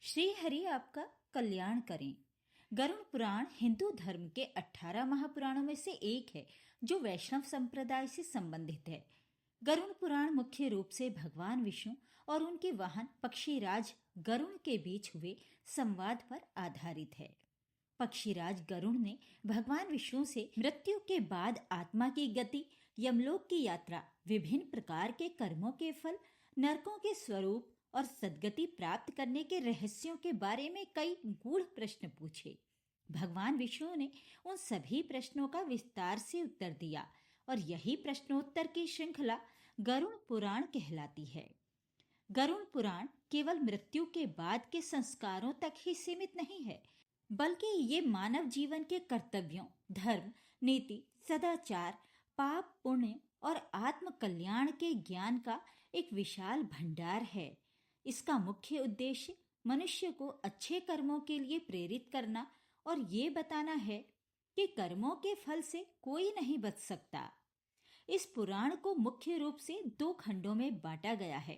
श्री हरि आपका कल्याण करें। गरुड़ पुराण हिंदू धर्म के 18 महापुराणों में से एक है जो वैष्णव संप्रदाय से संबंधित है। गरुड़ पुराण मुख्य रूप से भगवान विष्णु और उनके वाहन पक्षीराज गरुड़ के बीच हुए संवाद पर आधारित है। पक्षीराज गरुड़ ने भगवान विष्णु से मृत्यु के बाद आत्मा की गति, यमलोक की यात्रा, विभिन्न प्रकार के कर्मों के फल, नरकों के स्वरूप और सद्गति प्राप्त करने के रहस्यों के बारे में कई गूढ़ प्रश्न पूछे। भगवान विष्णु ने उन सभी प्रश्नों का विस्तार से उत्तर दिया और यही प्रश्नोत्तर की श्रृंखला गरुड़ पुराण कहलाती है। गरुड़ पुराण केवल मृत्यु के बाद के संस्कारों तक ही सीमित नहीं है, बल्कि ये मानव जीवन के कर्तव्यों, धर्म, नीति, सदाचार, पाप, पुण्य और आत्म कल्याण के ज्ञान का एक विशाल भंडार है। इसका मुख्य उद्देश्य मनुष्य को अच्छे कर्मों के लिए प्रेरित करना और ये बताना है कि कर्मों के फल से कोई नहीं बच सकता। इस पुराण को मुख्य रूप से 2 खंडों में बांटा गया है।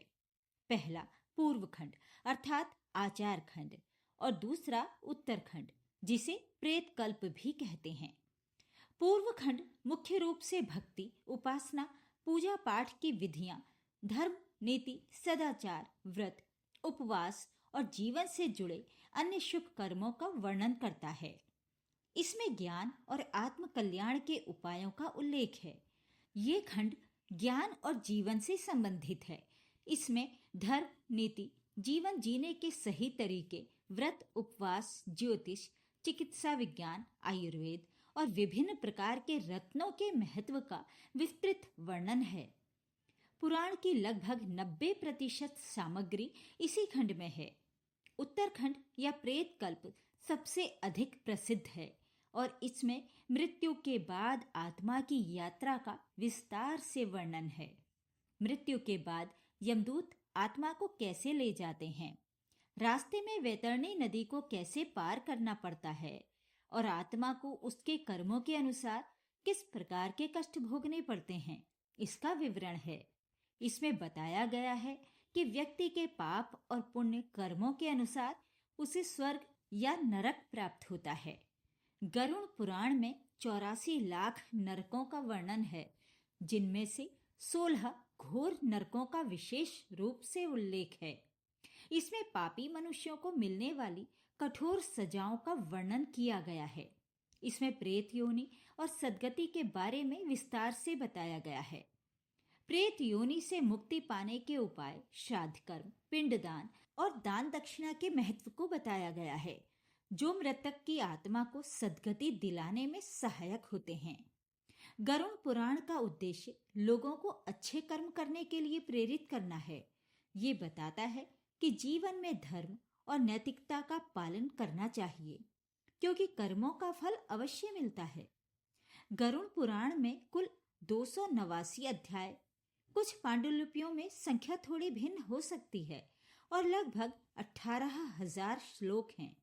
पहला पूर्व खंड अर्थात आचार खंड और दूसरा उत्तर खंड जिसे प्रेत कल्प भी कहते हैं। पूर्व खंड मुख्य रूप से भक्ति, उपासना, पूजा पाठ की विधियां, धर्म, नीति, सदाचार, व्रत, उपवास और जीवन से जुड़े अन्य शुभ कर्मों का वर्णन करता है। इसमें ज्ञान और आत्म कल्याण के उपायों का उल्लेख है। ये खंड ज्ञान और जीवन से संबंधित है। इसमें धर्म, नीति, जीवन जीने के सही तरीके, व्रत, उपवास, ज्योतिष, चिकित्सा विज्ञान, आयुर्वेद और विभिन्न प्रकार के रत्नों के महत्व का विस्तृत वर्णन है। पुराण की लगभग 90% सामग्री इसी खंड में है। उत्तरखंड या प्रेत कल्प सबसे अधिक प्रसिद्ध है और इसमें मृत्यु के बाद आत्मा की यात्रा का विस्तार से वर्णन है। मृत्यु के बाद यमदूत आत्मा को कैसे ले जाते हैं, रास्ते में वैतरणी नदी को कैसे पार करना पड़ता है और आत्मा को उसके कर्मों के अनुसार किस प्रकार के कष्ट भोगने पड़ते हैं, इसका विवरण है। इसमें बताया गया है कि व्यक्ति के पाप और पुण्य कर्मों के अनुसार उसे स्वर्ग या नरक प्राप्त होता है। गरुड़ पुराण में 84 लाख नरकों का वर्णन है, जिनमें से 16 घोर नरकों का विशेष रूप से उल्लेख है। इसमें पापी मनुष्यों को मिलने वाली कठोर सजाओं का वर्णन किया गया है। इसमें प्रेत योनि और सद्गति के बारे में विस्तार से बताया गया है। प्रेत योनि से मुक्ति पाने के उपाय, श्राद्ध कर्म, पिंडदान और दान दक्षिणा के महत्व को बताया गया है, जो मृतक की आत्मा को सद्गति दिलाने में सहायक होते हैं। गरुड़ पुराण का उद्देश्य लोगों को अच्छे कर्म करने के लिए प्रेरित करना है। ये बताता है कि जीवन में धर्म और नैतिकता का पालन करना चाहिए, क्योंकि कर्मों का फल अवश्य मिलता है। गरुड़ पुराण में कुल 289 अध्याय, कुछ पांडुलिपियों में संख्या थोड़ी भिन्न हो सकती है और लगभग 18,000 श्लोक हैं।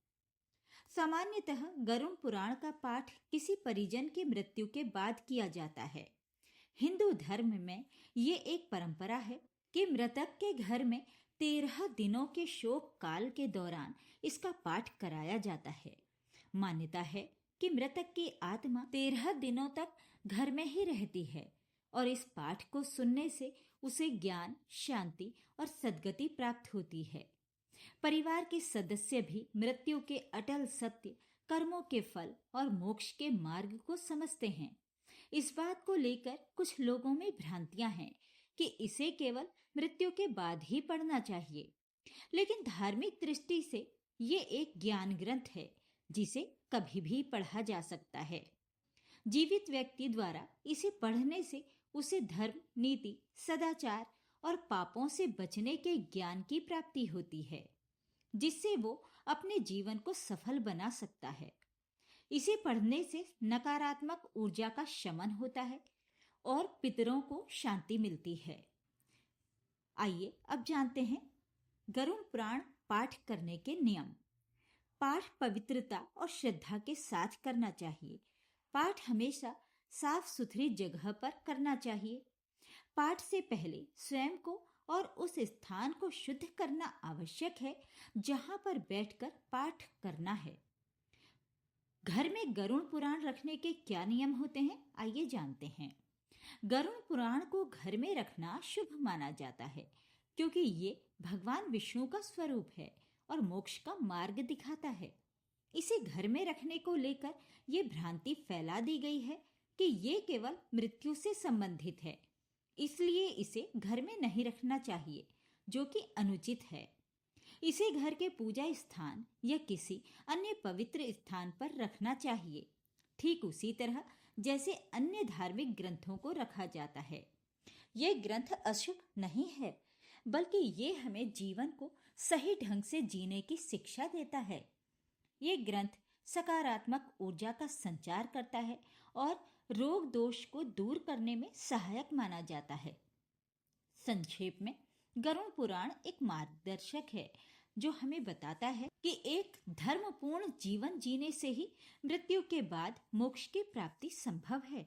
सामान्यतः गरुड़ पुराण का पाठ किसी परिजन की मृत्यु के बाद किया जाता है। हिंदू धर्म में ये एक परंपरा है कि मृतक के घर में 13 दिनों के शोक काल के दौरान इसका पाठ कराया जाता है। मान्यता है कि मृतक की आत्मा 13 दिनों तक घर में ही रहती है और इस पाठ को सुनने से उसे ज्ञान, शांति और सद्गति प्राप्त होती है। परिवार के सदस्य भी मृत्यु के अटल सत्य, कर्मों के फल और मोक्ष के मार्ग को समझते हैं। इस बात को लेकर कुछ लोगों में भ्रांतियां हैं कि इसे केवल मृत्यु के बाद ही पढ़ना चाहिए, लेकिन धार्मिक दृष्टि से ये एक ज्ञान ग्रंथ है जिसे कभी भी पढ़ा जा सकता है। जीवित व्यक्ति द्वारा इसे पढ़ने से उसे धर्म, नीति, सदाचार और पापों से बचने के ज्ञान की प्राप्ति होती है, जिससे वो अपने जीवन को सफल बना सकता है। इसे पढ़ने से नकारात्मक ऊर्जा का शमन होता है और पितरों को शांति मिलती है। आइए अब जानते हैं गरुड़ पुराण पाठ करने के नियम। पाठ पवित्रता और श्रद्धा के साथ करना चाहिए। पाठ हमेशा साफ सुथरी जगह पर करना चाहिए। पाठ से पहले स्वयं को और उस स्थान को शुद्ध करना आवश्यक है जहां पर बैठकर पाठ करना है। घर में गरुड़ पुराण रखने के क्या नियम होते हैं, आइए जानते हैं। गरुड़ पुराण को घर में रखना शुभ माना जाता है क्योंकि ये भगवान विष्णु का स्वरूप है और मोक्ष का मार्ग दिखाता है। इसे घर में रखने को लेकर ये भ्रांति फैला दी गई है कि ये केवल मृत्यु से संबंधित है, इसलिए इसे घर में नहीं रखना चाहिए, जो कि अनुचित है। इसे घर के पूजा स्थान या किसी अन्य पवित्र स्थान पर रखना चाहिए, ठीक उसी तरह जैसे अन्य धार्मिक ग्रंथों को रखा जाता है। ये ग्रंथ अशुभ नहीं है, बल्कि ये हमें जीवन को सही ढंग से जीने की शिक्षा देता है। ये ग्रंथ सकारात्मक ऊर्जा का संचार करता है और रोग दोष को दूर करने में सहायक माना जाता है। संक्षेप में, गरुड़ पुराण एक मार्गदर्शक है जो हमें बताता है कि एक धर्मपूर्ण जीवन जीने से ही मृत्यु के बाद मोक्ष की प्राप्ति संभव है।